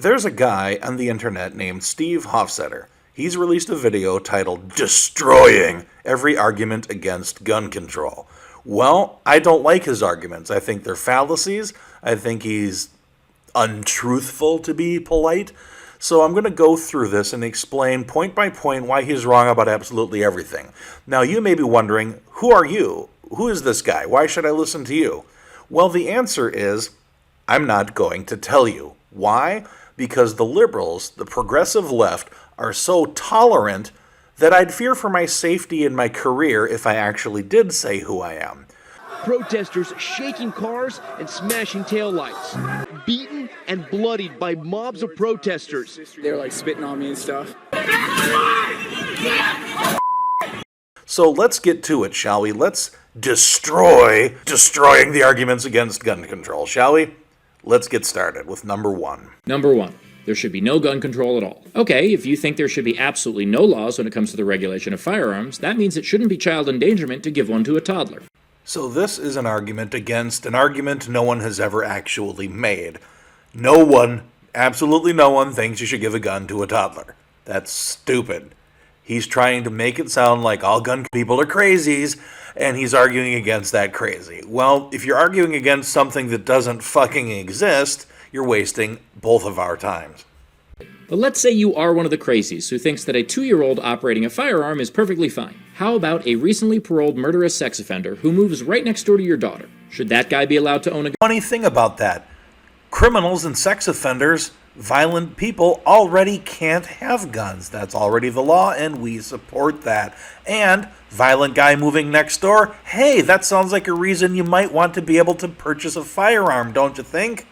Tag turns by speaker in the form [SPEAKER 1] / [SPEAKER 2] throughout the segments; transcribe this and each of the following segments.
[SPEAKER 1] There's a guy on the internet named Steve Hofstetter. He's released a video titled Destroying Every Argument Against Gun Control. Well, I don't like his arguments. I think they're fallacies. I think he's untruthful, to be polite. So I'm going to go through this and explain point by point why he's wrong about absolutely everything. Now, you may be wondering, who are you? Who is this guy? Why should I listen to you? Well, the answer is, I'm not going to tell you. Why? Because the liberals, the progressive left, are so tolerant that I'd fear for my safety in my career if I actually did say who I am.
[SPEAKER 2] Protesters shaking cars and smashing taillights, beaten and bloodied by mobs of protesters.
[SPEAKER 3] They were like spitting on me and stuff.
[SPEAKER 1] So let's get to it, shall we? Let's destroying the arguments against gun control, shall we? Let's get started with number one.
[SPEAKER 4] Number one, there should be no gun control at all. Okay, if you think there should be absolutely no laws when it comes to the regulation of firearms, that means it shouldn't be child endangerment to give one to a toddler.
[SPEAKER 1] So this is an argument against an argument no one has ever actually made. No one, absolutely no one, thinks you should give a gun to a toddler. That's stupid. He's trying to make it sound like all gun people are crazies, and he's arguing against that crazy. Well, if you're arguing against something that doesn't fucking exist, you're wasting both of our times.
[SPEAKER 4] But let's say you are one of the crazies who thinks that a 2-year-old operating a firearm is perfectly fine. How about a recently paroled murderous sex offender who moves right next door to your daughter? Should that guy be allowed to own a gun?
[SPEAKER 1] Funny thing about that, criminals and sex offenders, violent people, already can't have guns. That's already the law, and we support that. And violent guy moving next door, hey, that sounds like a reason you might want to be able to purchase a firearm, don't you think?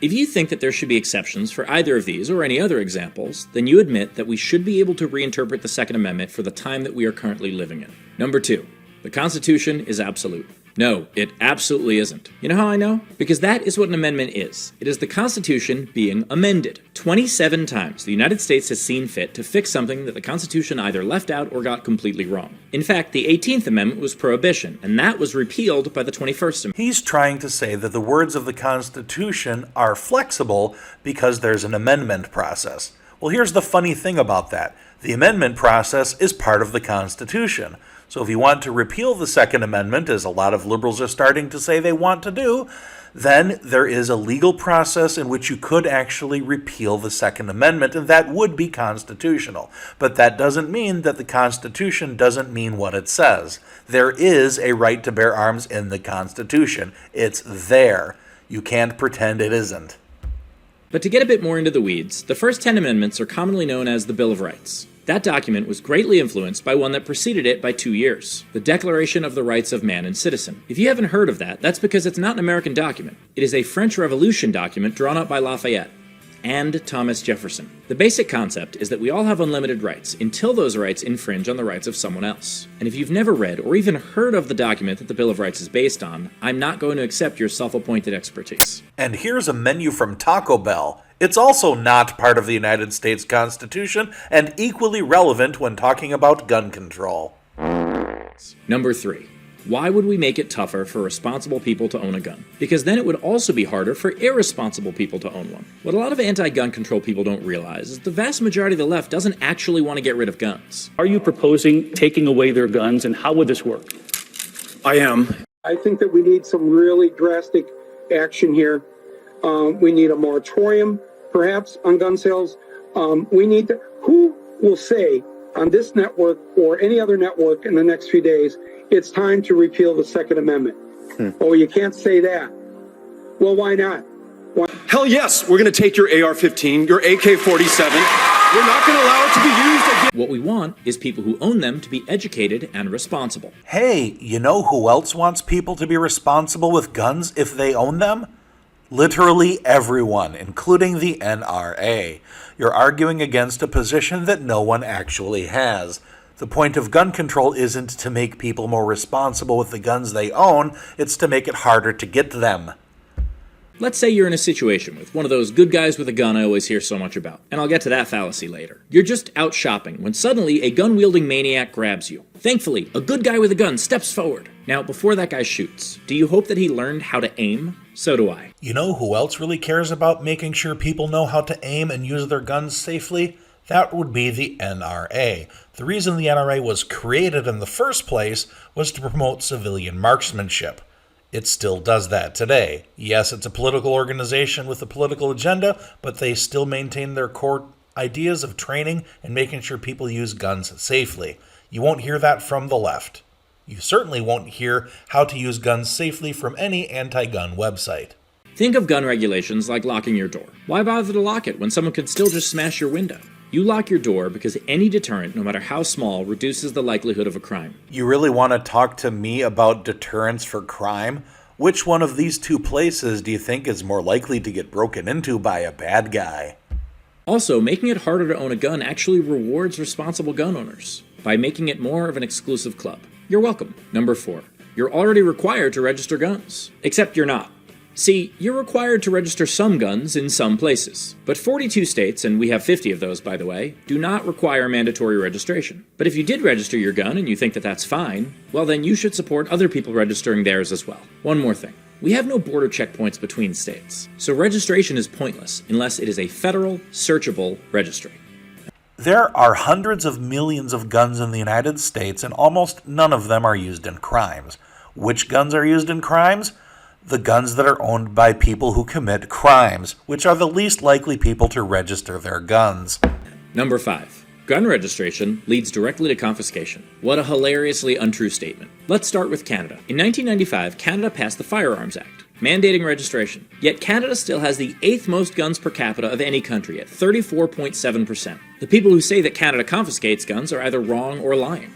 [SPEAKER 4] If you think that there should be exceptions for either of these or any other examples, then you admit that we should be able to reinterpret the Second Amendment for the time that we are currently living in. Number two, the Constitution is absolute. No, it absolutely isn't. You know how I know? Because that is what an amendment is. It is the Constitution being amended. 27 times the United States has seen fit to fix something that the Constitution either left out or got completely wrong. In fact, the 18th Amendment was prohibition, and that was repealed by the 21st Amendment.
[SPEAKER 1] He's trying to say that the words of the Constitution are flexible because there's an amendment process. Well, here's the funny thing about that. The amendment process is part of the Constitution. So if you want to repeal the Second Amendment, as a lot of liberals are starting to say they want to do, then there is a legal process in which you could actually repeal the Second Amendment, and that would be constitutional. But that doesn't mean that the Constitution doesn't mean what it says. There is a right to bear arms in the Constitution. It's there. You can't pretend it isn't.
[SPEAKER 4] But to get a bit more into the weeds, the first 10 amendments are commonly known as the Bill of Rights. That document was greatly influenced by one that preceded it by 2 years, the Declaration of the Rights of Man and Citizen. If you haven't heard of that, that's because it's not an American document. It is a French Revolution document drawn up by Lafayette and Thomas Jefferson. The basic concept is that we all have unlimited rights until those rights infringe on the rights of someone else. And if you've never read or even heard of the document that the Bill of Rights is based on, I'm not going to accept your self-appointed expertise.
[SPEAKER 1] And here's a menu from Taco Bell. It's also not part of the United States Constitution and equally relevant when talking about gun control.
[SPEAKER 4] Number 3. Why would we make it tougher for responsible people to own a gun? Because then it would also be harder for irresponsible people to own one. What a lot of anti-gun control people don't realize is the vast majority of the left doesn't actually want to get rid of guns.
[SPEAKER 5] Are you proposing taking away their guns, and how would this work?
[SPEAKER 3] I am.
[SPEAKER 6] I think that we need some really drastic action here. We need a moratorium, perhaps, on gun sales. Who will say on this network or any other network in the next few days, it's time to repeal the Second Amendment? Oh, you can't say that. Well, why not?
[SPEAKER 3] Hell yes, we're going to take your AR-15, your AK-47. We're not going to allow it to be used again.
[SPEAKER 4] What we want is people who own them to be educated and responsible.
[SPEAKER 1] Hey, you know who else wants people to be responsible with guns if they own them? Literally everyone, including the NRA. You're arguing against a position that no one actually has. The point of gun control isn't to make people more responsible with the guns they own, it's to make it harder to get them.
[SPEAKER 4] Let's say you're in a situation with one of those good guys with a gun I always hear so much about, and I'll get to that fallacy later. You're just out shopping when suddenly a gun-wielding maniac grabs you. Thankfully, a good guy with a gun steps forward. Now, before that guy shoots, do you hope that he learned how to aim? So do I.
[SPEAKER 1] You know who else really cares about making sure people know how to aim and use their guns safely? That would be the NRA. The reason the NRA was created in the first place was to promote civilian marksmanship. It still does that today. Yes, it's a political organization with a political agenda, but they still maintain their core ideas of training and making sure people use guns safely. You won't hear that from the left. You certainly won't hear how to use guns safely from any anti-gun website.
[SPEAKER 4] Think of gun regulations like locking your door. Why bother to lock it when someone could still just smash your window? You lock your door because any deterrent, no matter how small, reduces the likelihood of a crime.
[SPEAKER 1] You really want to talk to me about deterrence for crime? Which one of these two places do you think is more likely to get broken into by a bad guy?
[SPEAKER 4] Also, making it harder to own a gun actually rewards responsible gun owners by making it more of an exclusive club. You're welcome. Number 4. You're already required to register guns. Except you're not. See, you're required to register some guns in some places, but 42 states, and we have 50 of those by the way, do not require mandatory registration. But if you did register your gun and you think that that's fine, well then you should support other people registering theirs as well. One more thing. We have no border checkpoints between states, so registration is pointless unless it is a federal, searchable registry.
[SPEAKER 1] There are hundreds of millions of guns in the United States, and almost none of them are used in crimes. Which guns are used in crimes? The guns that are owned by people who commit crimes, which are the least likely people to register their guns.
[SPEAKER 4] Number 5. Gun registration leads directly to confiscation. What a hilariously untrue statement. Let's start with Canada. In 1995, Canada passed the Firearms Act, mandating registration. Yet Canada still has the 8th most guns per capita of any country at 34.7%. The people who say that Canada confiscates guns are either wrong or lying.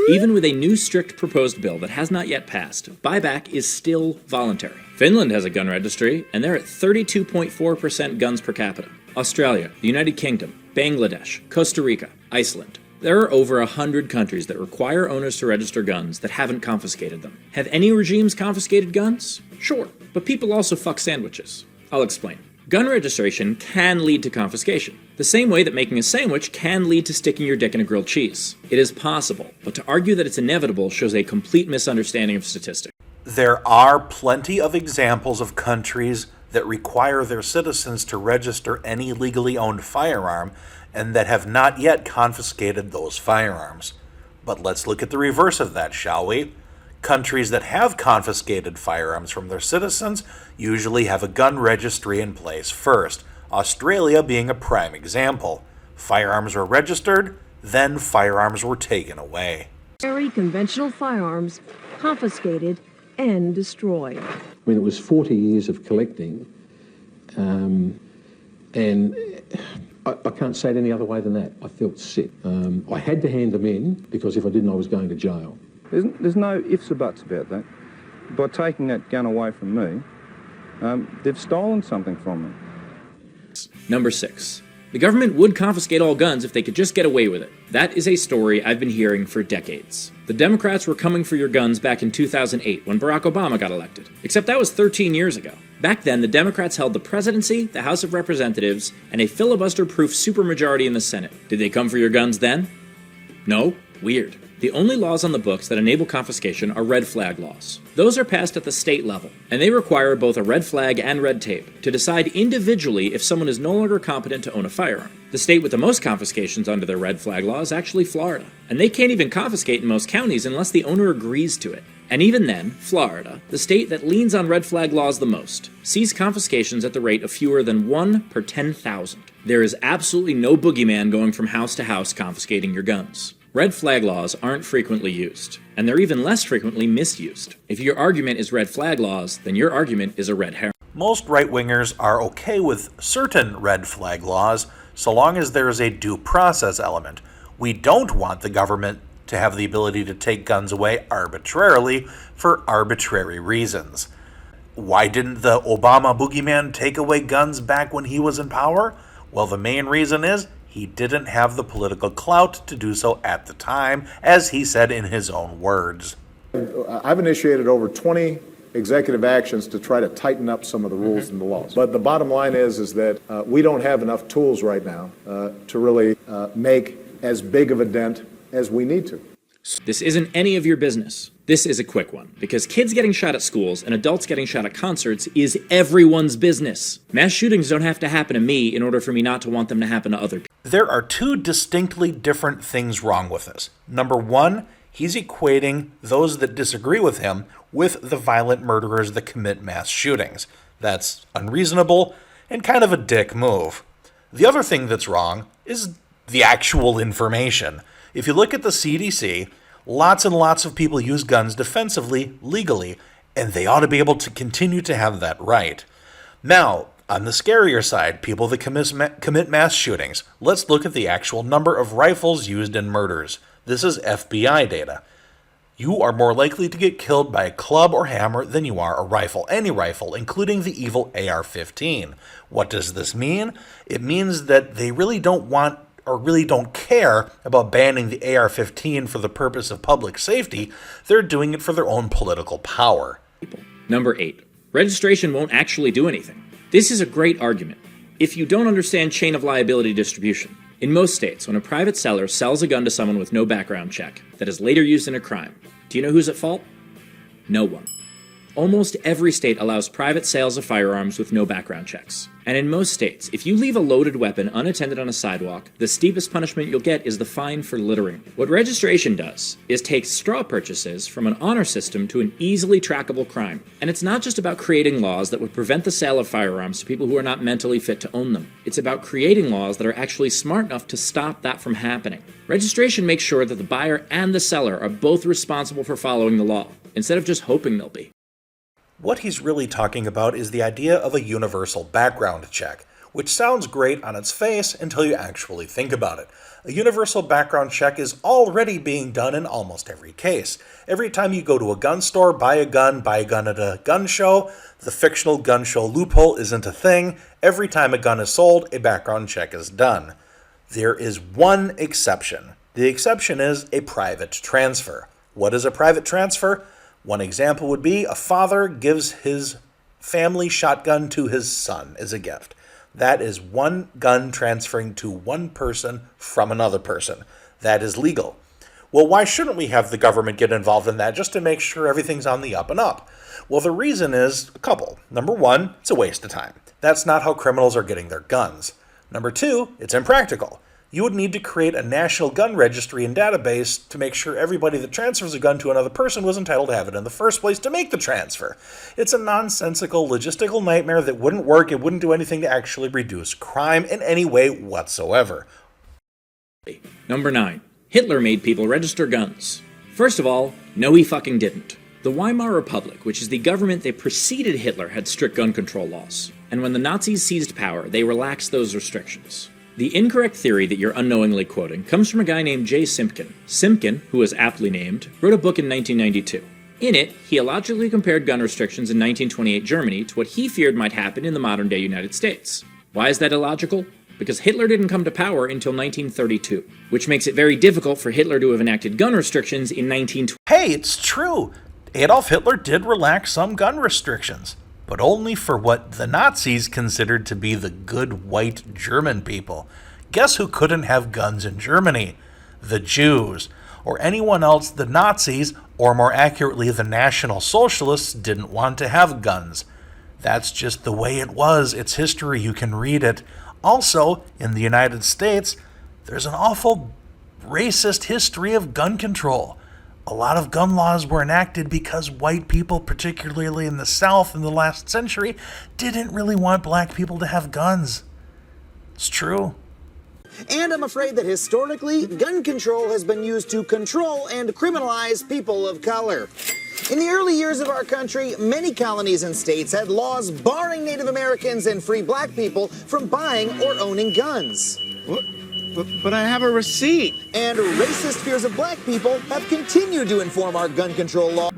[SPEAKER 4] Even with a new strict proposed bill that has not yet passed, buyback is still voluntary. Finland has a gun registry, and they're at 32.4% guns per capita. Australia, the United Kingdom, Bangladesh, Costa Rica, Iceland. There are over 100 countries that require owners to register guns that haven't confiscated them. Have any regimes confiscated guns? Sure, but people also fuck sandwiches. I'll explain. Gun registration can lead to confiscation, the same way that making a sandwich can lead to sticking your dick in a grilled cheese. It is possible, but to argue that it's inevitable shows a complete misunderstanding of statistics.
[SPEAKER 1] There are plenty of examples of countries that require their citizens to register any legally owned firearm and that have not yet confiscated those firearms. But let's look at the reverse of that, shall we? Countries that have confiscated firearms from their citizens usually have a gun registry in place first, Australia being a prime example. Firearms were registered, then firearms were taken away.
[SPEAKER 7] Very conventional firearms confiscated and destroyed.
[SPEAKER 8] I mean, it was 40 years of collecting, and I can't say it any other way than that. I felt sick. I had to hand them in because if I didn't, I was going to jail.
[SPEAKER 9] There's no ifs or buts about that. By taking that gun away from me, they've stolen something from me.
[SPEAKER 4] Number 6. The government would confiscate all guns if they could just get away with it. That is a story I've been hearing for decades. The Democrats were coming for your guns back in 2008 when Barack Obama got elected. Except that was 13 years ago. Back then, the Democrats held the presidency, the House of Representatives, and a filibuster-proof supermajority in the Senate. Did they come for your guns then? No? Weird. The only laws on the books that enable confiscation are red flag laws. Those are passed at the state level, and they require both a red flag and red tape to decide individually if someone is no longer competent to own a firearm. The state with the most confiscations under their red flag law is actually Florida, and they can't even confiscate in most counties unless the owner agrees to it. And even then, Florida, the state that leans on red flag laws the most, sees confiscations at the rate of fewer than 1 per 10,000. There is absolutely no boogeyman going from house to house confiscating your guns. Red flag laws aren't frequently used, and they're even less frequently misused. If your argument is red flag laws, then your argument is a red herring.
[SPEAKER 1] Most right-wingers are okay with certain red flag laws so long as there is a due process element. We don't want the government to have the ability to take guns away arbitrarily for arbitrary reasons. Why didn't the Obama boogeyman take away guns back when he was in power? Well, the main reason is he didn't have the political clout to do so at the time, as he said in his own words.
[SPEAKER 10] I've initiated over 20 executive actions to try to tighten up some of the rules and the laws. But the bottom line is that we don't have enough tools right now to really make as big of a dent as we need to.
[SPEAKER 4] This isn't any of your business. This is a quick one, because kids getting shot at schools and adults getting shot at concerts is everyone's business. Mass shootings don't have to happen to me in order for me not to want them to happen to other people.
[SPEAKER 1] There are two distinctly different things wrong with this. Number one, he's equating those that disagree with him with the violent murderers that commit mass shootings. That's unreasonable and kind of a dick move. The other thing that's wrong is the actual information. If you look at the CDC, lots and lots of people use guns defensively, legally, and they ought to be able to continue to have that right. Now, on the scarier side, people that commit mass shootings, let's look at the actual number of rifles used in murders. This is FBI data. You are more likely to get killed by a club or hammer than you are a rifle, any rifle, including the evil AR-15. What does this mean? It means that they really don't want or really don't care about banning the AR-15 for the purpose of public safety. They're doing it for their own political power.
[SPEAKER 4] Number 8. Registration won't actually do anything. This is a great argument if you don't understand chain of liability distribution. In most states, when a private seller sells a gun to someone with no background check that is later used in a crime, do you know who's at fault? No one. Almost every state allows private sales of firearms with no background checks. And in most states, if you leave a loaded weapon unattended on a sidewalk, the steepest punishment you'll get is the fine for littering. What registration does is take straw purchases from an honor system to an easily trackable crime. And it's not just about creating laws that would prevent the sale of firearms to people who are not mentally fit to own them. It's about creating laws that are actually smart enough to stop that from happening. Registration makes sure that the buyer and the seller are both responsible for following the law, instead of just hoping they'll be.
[SPEAKER 1] What he's really talking about is the idea of a universal background check, which sounds great on its face until you actually think about it. A universal background check is already being done in almost every case. Every time you go to a gun store, buy a gun at a gun show, the fictional gun show loophole isn't a thing. Every time a gun is sold, a background check is done. There is one exception. The exception is a private transfer. What is a private transfer? One example would be a father gives his family shotgun to his son as a gift. That is one gun transferring to one person from another person. That is legal. Well, why shouldn't we have the government get involved in that just to make sure everything's on the up and up? Well, the reason is a couple. Number one, it's a waste of time. That's not how criminals are getting their guns. Number two, it's impractical. You would need to create a national gun registry and database to make sure everybody that transfers a gun to another person was entitled to have it in the first place to make the transfer. It's a nonsensical logistical nightmare that wouldn't work. It wouldn't do anything to actually reduce crime in any way whatsoever.
[SPEAKER 4] Number 9. Hitler made people register guns. First of all, no he fucking didn't. The Weimar Republic, which is the government that preceded Hitler, had strict gun control laws. And when the Nazis seized power, they relaxed those restrictions. The incorrect theory that you're unknowingly quoting comes from a guy named J. Simpkin. Simpkin, who was aptly named, wrote a book in 1992. In it, he illogically compared gun restrictions in 1928 Germany to what he feared might happen in the modern-day United States. Why is that illogical? Because Hitler didn't come to power until 1932, which makes it very difficult for Hitler to have enacted gun restrictions in 1920.
[SPEAKER 1] Hey, it's true. Adolf Hitler did relax some gun restrictions, but only for what the Nazis considered to be the good white German people. Guess who couldn't have guns in Germany? The Jews, or anyone else the Nazis, or more accurately the National Socialists, didn't want to have guns. That's just the way it was. It's history. You can read it. Also, in the United States, there's an awful racist history of gun control. A lot of gun laws were enacted because white people, particularly in the South in the last century, didn't really want black people to have guns. It's true.
[SPEAKER 11] And I'm afraid that historically, gun control has been used to control and criminalize people of color. In the early years of our country, many colonies and states had laws barring Native Americans and free black people from buying or owning guns.
[SPEAKER 12] What? But I have a receipt.
[SPEAKER 11] And racist fears of black people have continued to inform our gun control law.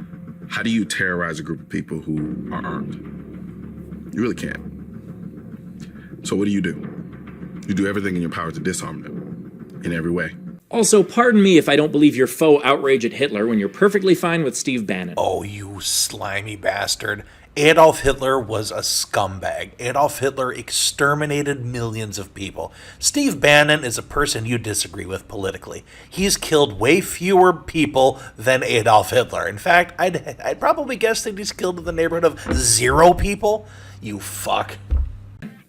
[SPEAKER 13] How do you terrorize a group of people who are armed? You really can't. So what do? You do everything in your power to disarm them in every way.
[SPEAKER 4] Also, pardon me if I don't believe your faux outrage at Hitler when you're perfectly fine with Steve Bannon.
[SPEAKER 1] Oh, you slimy bastard. Adolf Hitler was a scumbag. Adolf Hitler exterminated millions of people. Steve Bannon is a person you disagree with politically. He's killed way fewer people than Adolf Hitler. In fact, I'd probably guess that he's killed in the neighborhood of 0 people. You fuck.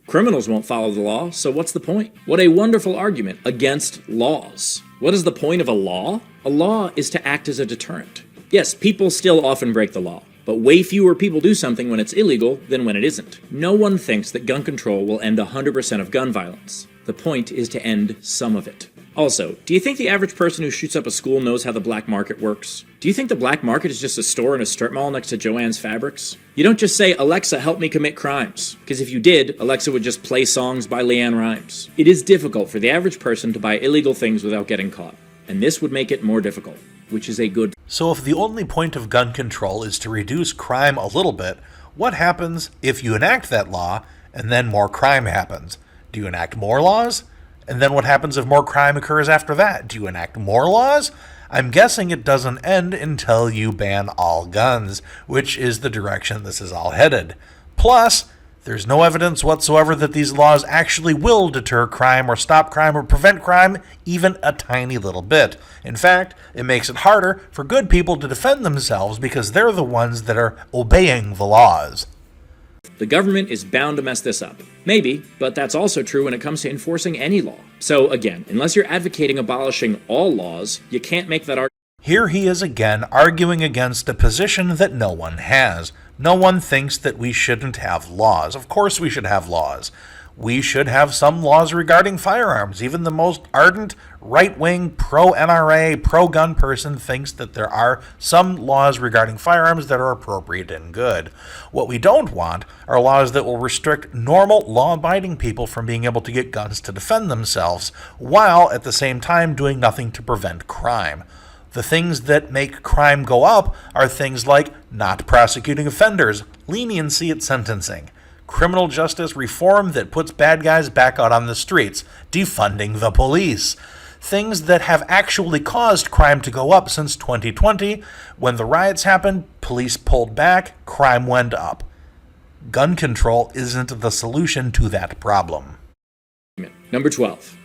[SPEAKER 4] Criminals won't follow the law, so what's the point? What a wonderful argument against laws. What is the point of a law? A law is to act as a deterrent. Yes, people still often break the law, but way fewer people do something when it's illegal than when it isn't. No one thinks that gun control will end 100% of gun violence. The point is to end some of it. Also, do you think the average person who shoots up a school knows how the black market works? Do you think the black market is just a store in a strip mall next to Joann's Fabrics? You don't just say, Alexa, help me commit crimes. Because if you did, Alexa would just play songs by Leanne Rimes. It is difficult for the average person to buy illegal things without getting caught. And this would make it more difficult, which is a good thing.
[SPEAKER 1] So if the only point of gun control is to reduce crime a little bit, what happens if you enact that law and then more crime happens? Do you enact more laws? And then what happens if more crime occurs after that? Do you enact more laws? I'm guessing it doesn't end until you ban all guns, which is the direction this is all headed. Plus, there's no evidence whatsoever that these laws actually will deter crime or stop crime or prevent crime even a tiny little bit. In fact, it makes it harder for good people to defend themselves because they're the ones that are obeying the laws.
[SPEAKER 4] The government is bound to mess this up. Maybe, but that's also true when it comes to enforcing any law. So again, unless you're advocating abolishing all laws, you can't make that argument.
[SPEAKER 1] Here he is again arguing against a position that no one has. No one thinks that we shouldn't have laws. Of course we should have laws. We should have some laws regarding firearms. Even the most ardent, right-wing, pro-NRA, pro-gun person thinks that there are some laws regarding firearms that are appropriate and good. What we don't want are laws that will restrict normal, law-abiding people from being able to get guns to defend themselves, while at the same time doing nothing to prevent crime. The things that make crime go up are things like not prosecuting offenders, leniency at sentencing, criminal justice reform that puts bad guys back out on the streets, defunding the police. Things that have actually caused crime to go up since 2020. When the riots happened, police pulled back, crime went up. Gun control isn't the solution to that problem.
[SPEAKER 4] Number 12.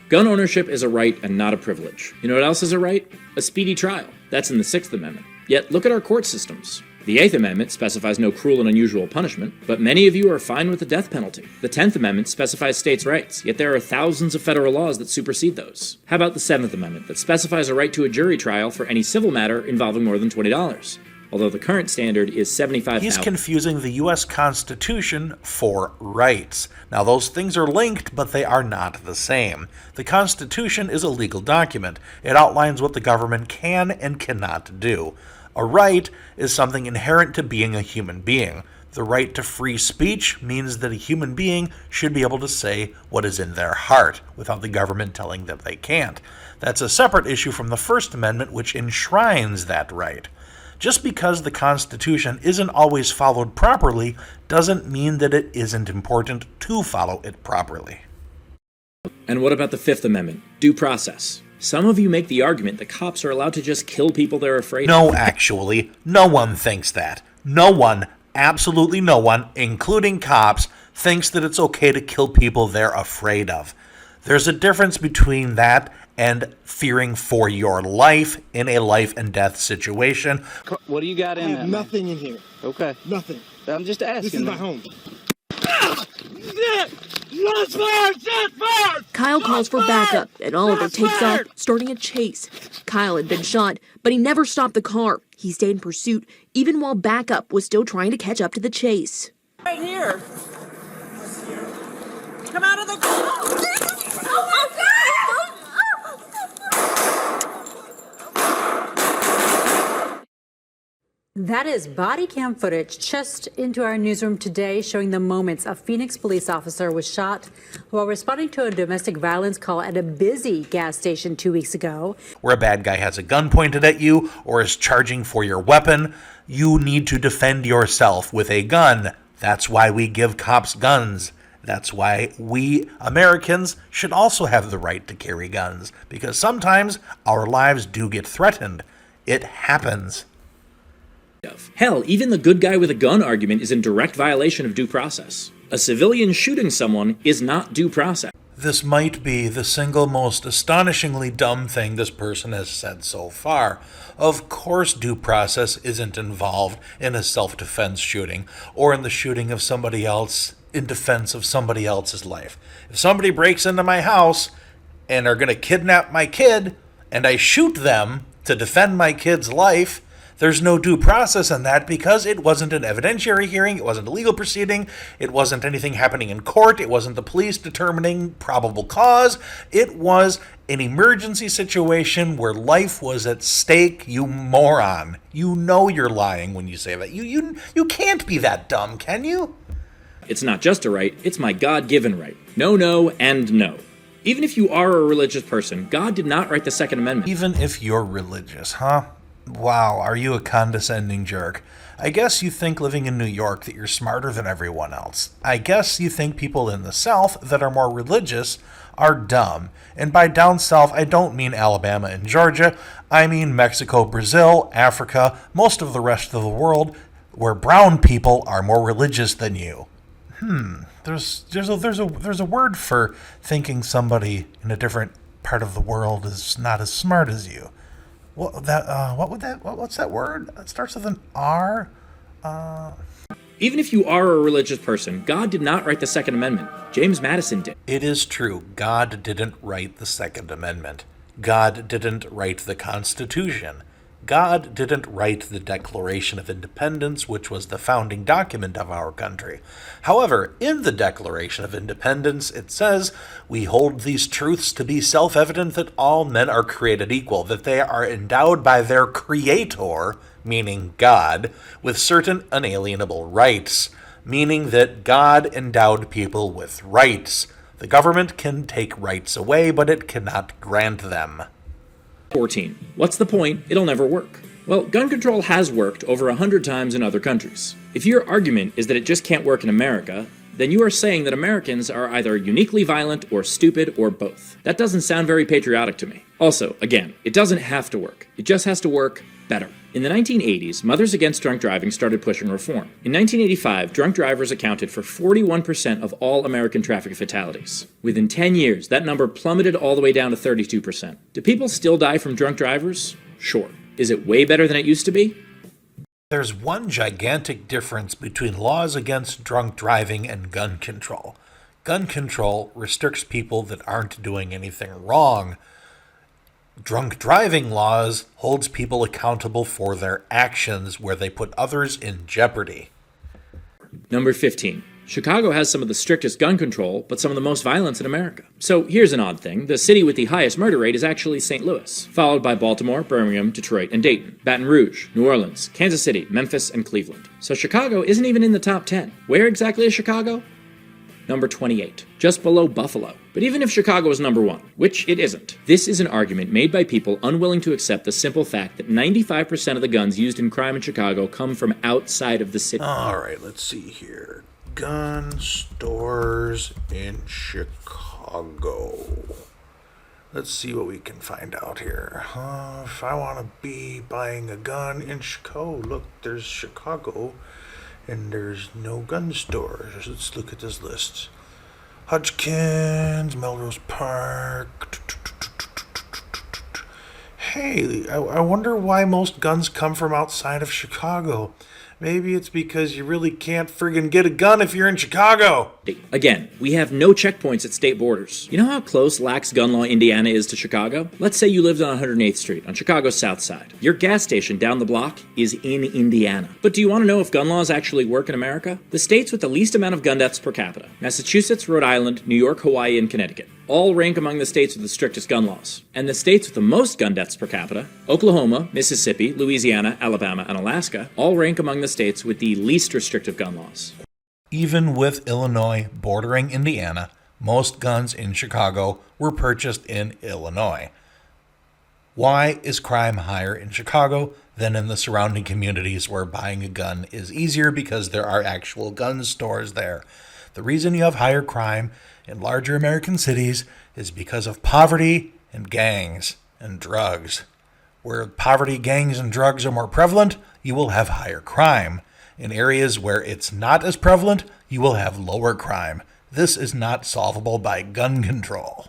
[SPEAKER 4] Gun ownership is a right and not a privilege. You know what else is a right? A speedy trial. That's in the 6th Amendment. Yet look at our court systems. The 8th Amendment specifies no cruel and unusual punishment, but many of you are fine with the death penalty. The 10th Amendment specifies states' rights, yet there are thousands of federal laws that supersede those. How about the 7th Amendment that specifies a right to a jury trial for any civil matter involving more than $20? Although the current standard is $75,000.
[SPEAKER 1] He's confusing the U.S. Constitution for rights. Now, those things are linked, but they are not the same. The Constitution is a legal document. It outlines what the government can and cannot do. A right is something inherent to being a human being. The right to free speech means that a human being should be able to say what is in their heart without the government telling them they can't. That's a separate issue from the First Amendment, which enshrines that right. Just because the Constitution isn't always followed properly doesn't mean that it isn't important to follow it properly.
[SPEAKER 4] And what about the 5th Amendment? Due process. Some of you make the argument that cops are allowed to just kill people they're afraid of.
[SPEAKER 1] No, actually, no one thinks that. No one, absolutely no one, including cops, thinks that it's okay to kill people they're afraid of. There's a difference between that and fearing for your life in a life and death situation.
[SPEAKER 12] What do you got in there?
[SPEAKER 14] I have nothing in here.
[SPEAKER 12] Okay.
[SPEAKER 14] Nothing.
[SPEAKER 12] I'm just asking.
[SPEAKER 14] This is my home.
[SPEAKER 7] Kyle calls for backup, and Oliver takes off, starting a chase. Kyle had been shot, but he never stopped the car. He stayed in pursuit, even while backup was still trying to catch up to the chase.
[SPEAKER 15] Right here. Come out of the car. Oh my God!
[SPEAKER 16] That is body cam footage just into our newsroom today, showing the moments a Phoenix police officer was shot while responding to a domestic violence call at a busy gas station 2 weeks ago.
[SPEAKER 1] Where a bad guy has a gun pointed at you or is charging for your weapon, you need to defend yourself with a gun. That's why we give cops guns. That's why we Americans should also have the right to carry guns, because sometimes our lives do get threatened. It happens.
[SPEAKER 4] Hell, even the good guy with a gun argument is in direct violation of due process. A civilian shooting someone is not due process.
[SPEAKER 1] This might be the single most astonishingly dumb thing this person has said so far. Of course due process isn't involved in a self-defense shooting or in the shooting of somebody else in defense of somebody else's life. If somebody breaks into my house and are going to kidnap my kid and I shoot them to defend my kid's life, there's no due process in that because it wasn't an evidentiary hearing, it wasn't a legal proceeding, it wasn't anything happening in court, it wasn't the police determining probable cause, it was an emergency situation where life was at stake, you moron. You know you're lying when you say that. You can't be that dumb, can you?
[SPEAKER 4] It's not just a right, it's my God-given right. No, no, and no. Even if you are a religious person, God did not write the Second Amendment.
[SPEAKER 1] Even if you're religious, huh? Wow, are you a condescending jerk? I guess you think living in New York that you're smarter than everyone else. I guess you think people in the South that are more religious are dumb. And by down south, I don't mean Alabama and Georgia. I mean Mexico, Brazil, Africa, most of the rest of the world, where brown people are more religious than you. There's a word for thinking somebody in a different part of the world is not as smart as you. What's that word? It starts with an R.
[SPEAKER 4] Even if you are a religious person, God did not write the Second Amendment. James Madison did.
[SPEAKER 1] It is true. God didn't write the Second Amendment. God didn't write the Constitution. God didn't write the Declaration of Independence, which was the founding document of our country. However, in the Declaration of Independence, it says, "We hold these truths to be self-evident that all men are created equal, that they are endowed by their Creator, meaning God, with certain unalienable rights," meaning that God endowed people with rights. The government can take rights away, but it cannot grant them.
[SPEAKER 4] 14. What's the point? It'll never work. Well, gun control has worked over 100 times in other countries. If your argument is that it just can't work in America, then you are saying that Americans are either uniquely violent or stupid or both. That doesn't sound very patriotic to me. Also, again, it doesn't have to work. It just has to work better. In the 1980s, Mothers Against Drunk Driving started pushing reform. In 1985, drunk drivers accounted for 41% of all American traffic fatalities. Within 10 years, that number plummeted all the way down to 32%. Do people still die from drunk drivers? Sure. Is it way better than it used to be?
[SPEAKER 1] There's one gigantic difference between laws against drunk driving and gun control. Gun control restricts people that aren't doing anything wrong. Drunk driving laws holds people accountable for their actions where they put others in jeopardy.
[SPEAKER 4] Number 15. Chicago has some of the strictest gun control, but some of the most violence in America. So here's an odd thing. The city with the highest murder rate is actually St. Louis, followed by Baltimore, Birmingham, Detroit, and Dayton, Baton Rouge, New Orleans, Kansas City, Memphis, and Cleveland. So Chicago isn't even in the top 10. Where exactly is Chicago? Number 28, just below Buffalo. But even if Chicago is number 1, which it isn't, this is an argument made by people unwilling to accept the simple fact that 95% of the guns used in crime in Chicago come from outside of the city.
[SPEAKER 1] All right, let's see here. Gun stores in Chicago. Let's see what we can find out here. If I want to be buying a gun in Chicago, look, there's Chicago. And there's no gun stores. Let's look at this list. Hodgkins, Melrose Park. Hey, I wonder why most guns come from outside of Chicago. Maybe it's because you really can't friggin' get a gun if you're in Chicago.
[SPEAKER 4] Again, we have no checkpoints at state borders. You know how close lax gun law Indiana is to Chicago? Let's say you lived on 108th Street, on Chicago's south side. Your gas station down the block is in Indiana. But do you want to know if gun laws actually work in America? The states with the least amount of gun deaths per capita, Massachusetts, Rhode Island, New York, Hawaii, and Connecticut, all rank among the states with the strictest gun laws. And the states with the most gun deaths per capita, Oklahoma, Mississippi, Louisiana, Alabama, and Alaska, all rank among the states with the least restrictive gun laws.
[SPEAKER 1] Even with Illinois bordering Indiana, most guns in Chicago were purchased in Illinois. Why is crime higher in Chicago than in the surrounding communities where buying a gun is easier? Because there are actual gun stores there. The reason you have higher crime in larger American cities is because of poverty and gangs and drugs. Where poverty, gangs, and drugs are more prevalent, you will have higher crime. In areas where it's not as prevalent, you will have lower crime. This is not solvable by gun control.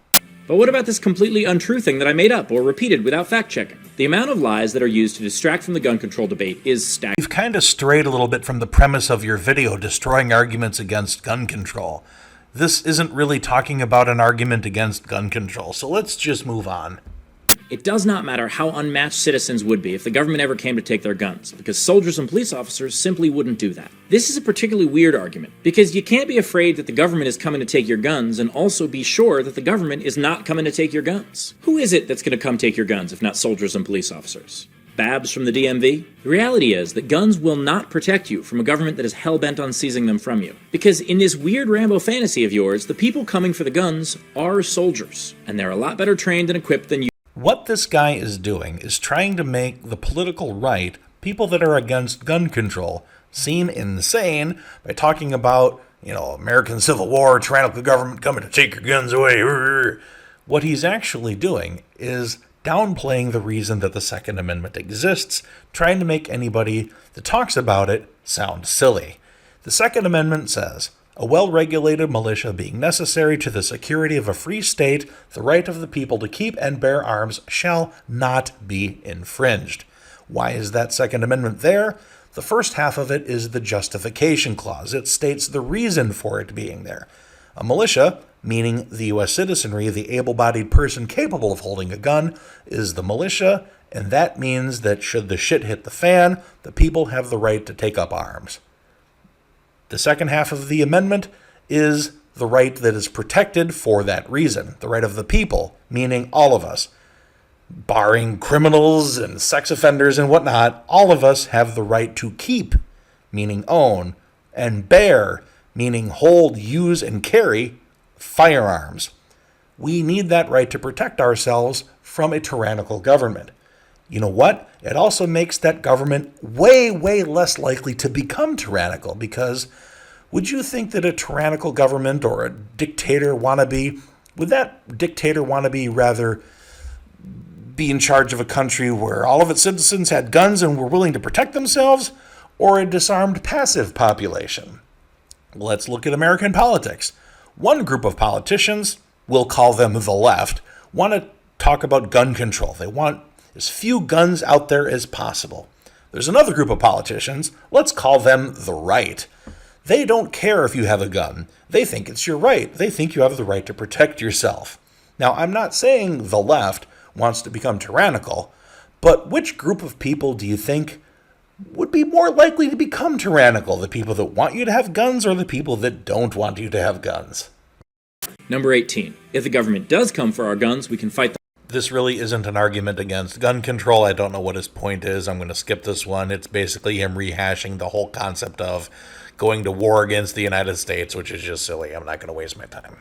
[SPEAKER 4] But what about this completely untrue thing that I made up or repeated without fact-checking? The amount of lies that are used to distract from the gun control debate is staggering.
[SPEAKER 1] You've kind of strayed a little bit from the premise of your video, destroying arguments against gun control. This isn't really talking about an argument against gun control, so let's just move on.
[SPEAKER 4] It does not matter how unmatched citizens would be if the government ever came to take their guns, because soldiers and police officers simply wouldn't do that. This is a particularly weird argument, because you can't be afraid that the government is coming to take your guns and also be sure that the government is not coming to take your guns. Who is it that's going to come take your guns if not soldiers and police officers? Babs from the DMV? The reality is that guns will not protect you from a government that is hell-bent on seizing them from you. Because in this weird Rambo fantasy of yours, the people coming for the guns are soldiers, and they're a lot better trained and equipped than you.
[SPEAKER 1] What this guy is doing is trying to make the political right, people that are against gun control, seem insane by talking about, American Civil War, tyrannical government coming to take your guns away. What he's actually doing is downplaying the reason that the Second Amendment exists, trying to make anybody that talks about it sound silly. The Second Amendment says, a well-regulated militia being necessary to the security of a free state, the right of the people to keep and bear arms shall not be infringed. Why is that Second Amendment there? The first half of it is the justification clause. It states the reason for it being there. A militia, meaning the U.S. citizenry, the able-bodied person capable of holding a gun, is the militia, and that means that should the shit hit the fan, the people have the right to take up arms. The second half of the amendment is the right that is protected for that reason, the right of the people, meaning all of us. Barring criminals and sex offenders and whatnot, all of us have the right to keep, meaning own, and bear, meaning hold, use, and carry firearms. We need that right to protect ourselves from a tyrannical government. You know what? It also makes that government way, way less likely to become tyrannical, because would you think that a tyrannical government or a dictator wannabe, would that dictator wannabe rather be in charge of a country where all of its citizens had guns and were willing to protect themselves, or a disarmed passive population? Let's look at American politics. One group of politicians, we'll call them the left, want to talk about gun control. They want as few guns out there as possible. There's another group of politicians, let's call them the right. They don't care if you have a gun. They think it's your right. They think you have the right to protect yourself. Now, I'm not saying the left wants to become tyrannical, but which group of people do you think would be more likely to become tyrannical? The people that want you to have guns or the people that don't want you to have guns?
[SPEAKER 4] Number 18. If the government does come for our guns, we can fight them.
[SPEAKER 1] This really isn't an argument against gun control. I don't know what his point is. I'm going to skip this one. It's basically him rehashing the whole concept of going to war against the United States, which is just silly. I'm not going to waste my time.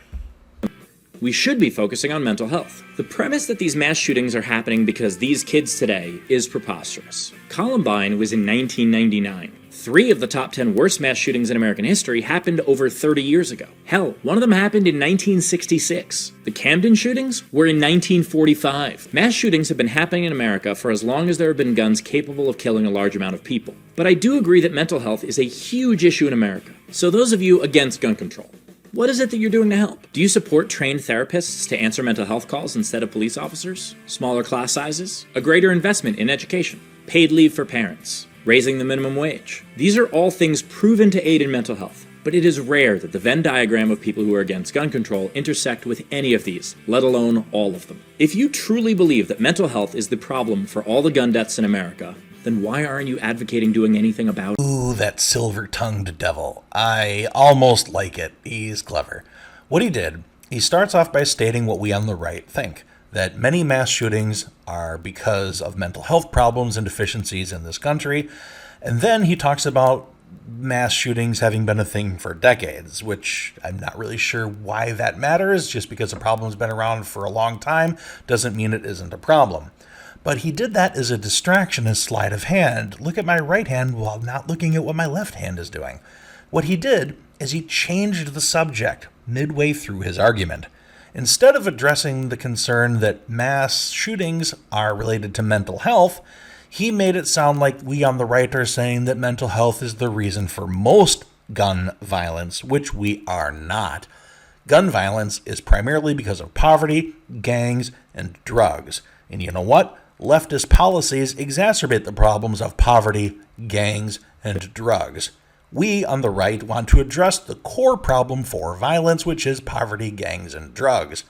[SPEAKER 4] We should be focusing on mental health. The premise that these mass shootings are happening because these kids today is preposterous. Columbine was in 1999. 3 of the top 10 worst mass shootings in American history happened over 30 years ago. Hell, one of them happened in 1966. The Camden shootings were in 1945. Mass shootings have been happening in America for as long as there have been guns capable of killing a large amount of people. But I do agree that mental health is a huge issue in America. So those of you against gun control, what is it that you're doing to help? Do you support trained therapists to answer mental health calls instead of police officers? Smaller class sizes? A greater investment in education? Paid leave for parents? Raising the minimum wage? These are all things proven to aid in mental health, but it is rare that the Venn diagram of people who are against gun control intersect with any of these, let alone all of them. If you truly believe that mental health is the problem for all the gun deaths in America, then why aren't you advocating doing anything about it?
[SPEAKER 1] Ooh, that silver-tongued devil. I almost like it. He's clever. What he did, he starts off by stating what we on the right think, that many mass shootings are because of mental health problems and deficiencies in this country, and then he talks about mass shootings having been a thing for decades, which I'm not really sure why that matters. Just because a problem's been around for a long time doesn't mean it isn't a problem. But he did that as a distraction, as sleight of hand. Look at my right hand while not looking at what my left hand is doing. What he did is he changed the subject midway through his argument. Instead of addressing the concern that mass shootings are related to mental health, he made it sound like we on the right are saying that mental health is the reason for most gun violence, which we are not. Gun violence is primarily because of poverty, gangs, and drugs. And you know what? Leftist policies exacerbate the problems of poverty, gangs, and drugs. We on the right want to address the core problem for violence, which is poverty, gangs, and drugs.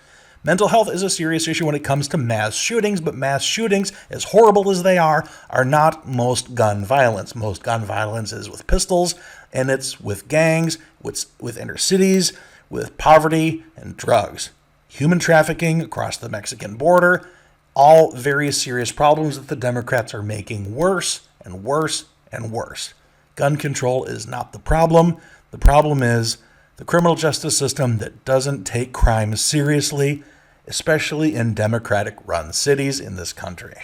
[SPEAKER 1] Mental health is a serious issue when it comes to mass shootings, but mass shootings, as horrible as they are not most gun violence. Most gun violence is with pistols, and it's with gangs, with inner cities, with poverty and drugs. Human trafficking across the Mexican border, all very serious problems that the Democrats are making worse and worse and worse. Gun control is not the problem. The problem is the criminal justice system that doesn't take crime seriously, especially in Democratic-run cities in this country.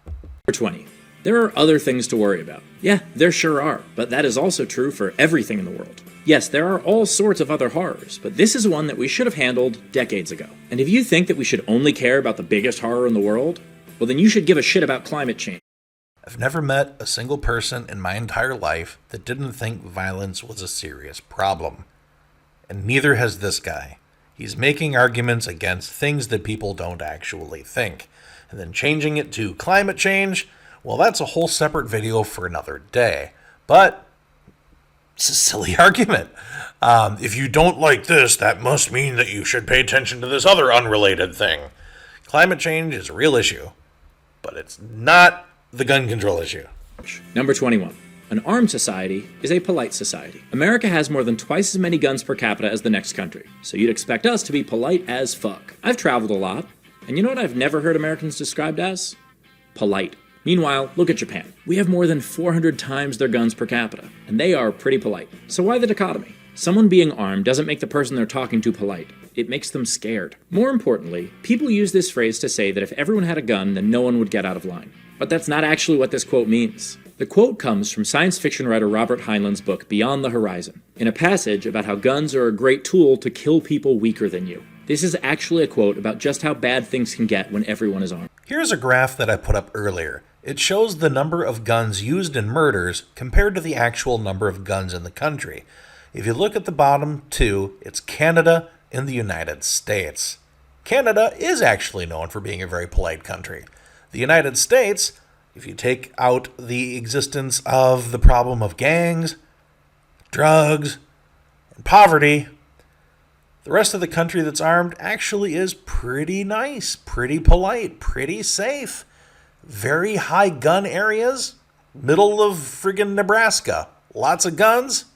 [SPEAKER 4] Number 20. There are other things to worry about. Yeah, there sure are, but that is also true for everything in the world. Yes, there are all sorts of other horrors, but this is one that we should have handled decades ago. And if you think that we should only care about the biggest horror in the world, well then you should give a shit about climate change.
[SPEAKER 1] I've never met a single person in my entire life that didn't think violence was a serious problem. And neither has this guy. He's making arguments against things that people don't actually think. And then changing it to climate change, well, that's a whole separate video for another day. But it's a silly argument. If you don't like this, that must mean that you should pay attention to this other unrelated thing. Climate change is a real issue, but it's not the gun control issue.
[SPEAKER 4] Number 21. An armed society is a polite society. America has more than twice as many guns per capita as the next country, so you'd expect us to be polite as fuck. I've traveled a lot, and you know what I've never heard Americans described as? Polite. Meanwhile, look at Japan. We have more than 400 times their guns per capita, and they are pretty polite. So why the dichotomy? Someone being armed doesn't make the person they're talking to polite. It makes them scared. More importantly, people use this phrase to say that if everyone had a gun, then no one would get out of line. But that's not actually what this quote means. The quote comes from science fiction writer Robert Heinlein's book, Beyond the Horizon, in a passage about how guns are a great tool to kill people weaker than you. This is actually a quote about just how bad things can get when everyone is armed.
[SPEAKER 1] Here's a graph that I put up earlier. It shows the number of guns used in murders compared to the actual number of guns in the country. If you look at the bottom two, it's Canada and the United States. Canada is actually known for being a very polite country. The United States, if you take out the existence of the problem of gangs, drugs, and poverty, the rest of the country that's armed actually is pretty nice, pretty polite, pretty safe. Very high gun areas, middle of friggin' Nebraska. Lots of guns,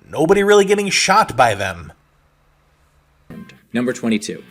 [SPEAKER 1] nobody really getting shot by them.
[SPEAKER 4] Number 22.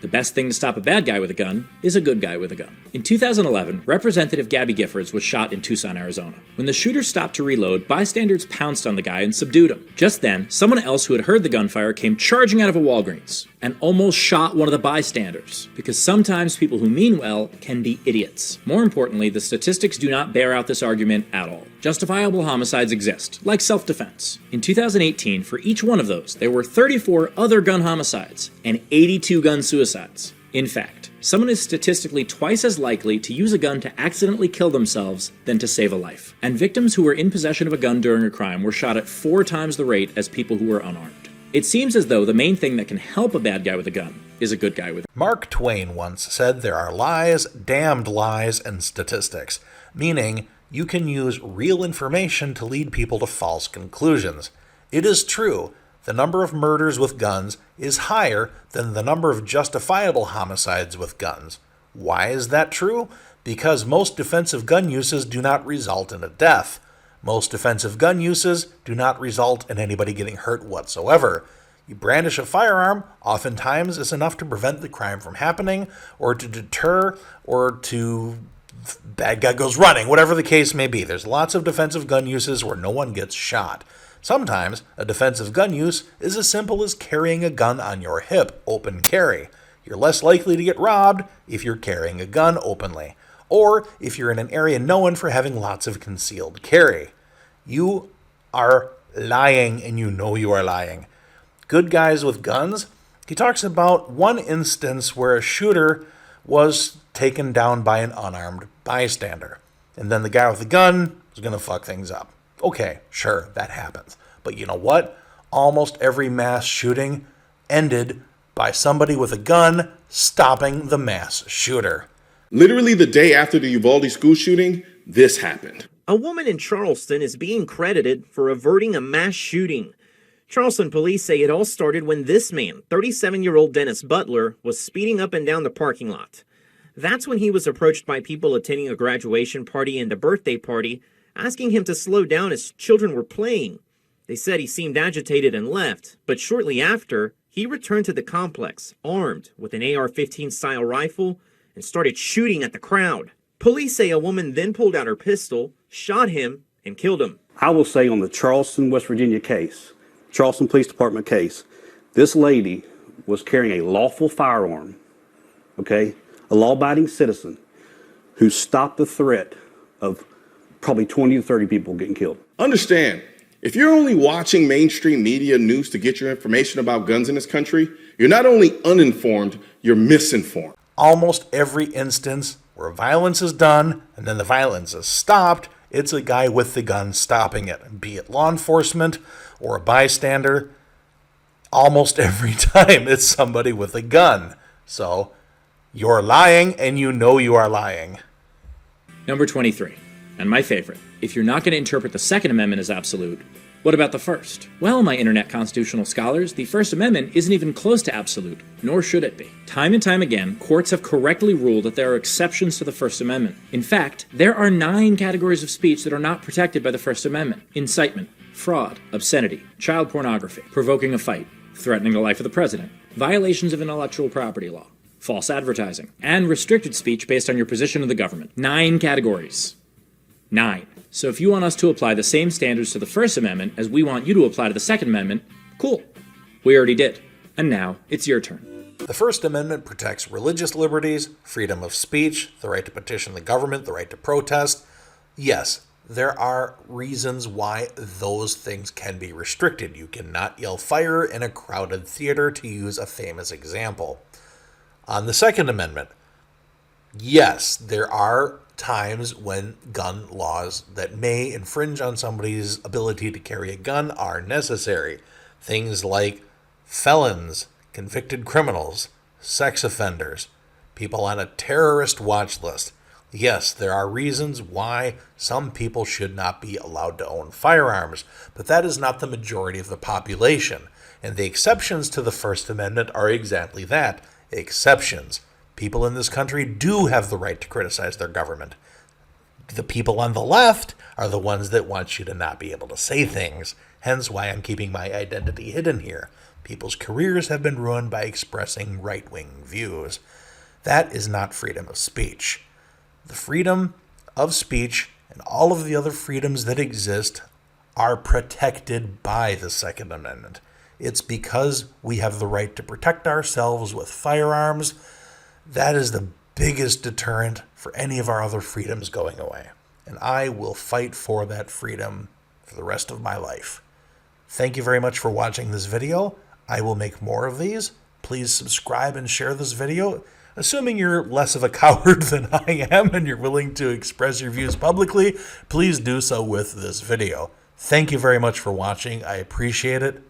[SPEAKER 4] The best thing to stop a bad guy with a gun is a good guy with a gun. In 2011, Representative Gabby Giffords was shot in Tucson, Arizona. When the shooter stopped to reload, bystanders pounced on the guy and subdued him. Just then, someone else who had heard the gunfire came charging out of a Walgreens and almost shot one of the bystanders, because sometimes people who mean well can be idiots. More importantly, the statistics do not bear out this argument at all. Justifiable homicides exist, like self-defense. In 2018, for each one of those, there were 34 other gun homicides and 82 gun suicides. In fact, someone is statistically twice as likely to use a gun to accidentally kill themselves than to save a life. And victims who were in possession of a gun during a crime were shot at 4 times the rate as people who were unarmed. It seems as though the main thing that can help a bad guy with a gun is a good guy with a gun.
[SPEAKER 1] Mark Twain once said there are lies, damned lies, and statistics, meaning you can use real information to lead people to false conclusions. It is true. The number of murders with guns is higher than the number of justifiable homicides with guns. Why is that true? Because most defensive gun uses do not result in a death. Most defensive gun uses do not result in anybody getting hurt whatsoever. You brandish a firearm, oftentimes it's enough to prevent the crime from happening, or to deter, or to bad guy goes running, whatever the case may be. There's lots of defensive gun uses where no one gets shot. Sometimes a defensive gun use is as simple as carrying a gun on your hip, open carry. You're less likely to get robbed if you're carrying a gun openly, or if you're in an area known for having lots of concealed carry. You are lying, and you know you are lying. Good Guys with Guns, he talks about one instance where a shooter was taken down by an unarmed bystander. And then the guy with the gun was going to fuck things up. Okay, sure, that happens. But you know what? Almost every mass shooting ended by somebody with a gun stopping the mass shooter.
[SPEAKER 13] Literally the day after the Uvalde school shooting, this happened.
[SPEAKER 14] A woman in Charleston is being credited for averting a mass shooting. Charleston police say it all started when this man, 37-year-old Dennis Butler, was speeding up and down the parking lot. That's when he was approached by people attending a graduation party and a birthday party, asking him to slow down as children were playing. They said he seemed agitated and left, but shortly after, he returned to the complex, armed with an AR-15 style rifle, and started shooting at the crowd. Police say a woman then pulled out her pistol, shot him, and killed him.
[SPEAKER 5] I will say on the Charleston, West Virginia case, Charleston Police Department case, this lady was carrying a lawful firearm, okay, a law-abiding citizen who stopped the threat of probably 20 to 30 people getting killed.
[SPEAKER 13] Understand, if you're only watching mainstream media news to get your information about guns in this country, you're not only uninformed, you're misinformed.
[SPEAKER 1] Almost every instance where violence is done and then the violence is stopped, it's a guy with the gun stopping it, be it law enforcement or a bystander. Almost every time it's somebody with a gun. So you're lying and you know you are lying.
[SPEAKER 4] Number 23, and my favorite. If you're not going to interpret the Second Amendment as absolute, what about the First? Well, my internet constitutional scholars, the First Amendment isn't even close to absolute, nor should it be. Time and time again, courts have correctly ruled that there are exceptions to the First Amendment. In fact, there are 9 categories of speech that are not protected by the First Amendment: incitement, fraud, obscenity, child pornography, provoking a fight, threatening the life of the president, violations of intellectual property law, false advertising, and restricted speech based on your position in the government. 9 categories. 9. So if you want us to apply the same standards to the First Amendment as we want you to apply to the Second Amendment, cool. We already did. And now it's your turn.
[SPEAKER 1] The First Amendment protects religious liberties, freedom of speech, the right to petition the government, the right to protest. Yes, there are reasons why those things can be restricted. You cannot yell fire in a crowded theater, to use a famous example. On the Second Amendment, yes, there are times when gun laws that may infringe on somebody's ability to carry a gun are necessary. Things like felons, convicted criminals, sex offenders, people on a terrorist watch list. Yes, there are reasons why some people should not be allowed to own firearms, but that is not the majority of the population. And the exceptions to the First Amendment are exactly that, exceptions. People in this country do have the right to criticize their government. The people on the left are the ones that want you to not be able to say things, hence why I'm keeping my identity hidden here. People's careers have been ruined by expressing right-wing views. That is not freedom of speech. The freedom of speech and all of the other freedoms that exist are protected by the Second Amendment. It's because we have the right to protect ourselves with firearms. That is the biggest deterrent for any of our other freedoms going away. And I will fight for that freedom for the rest of my life. Thank you very much for watching this video. I will make more of these. Please subscribe and share this video. Assuming you're less of a coward than I am and you're willing to express your views publicly, please do so with this video. Thank you very much for watching. I appreciate it.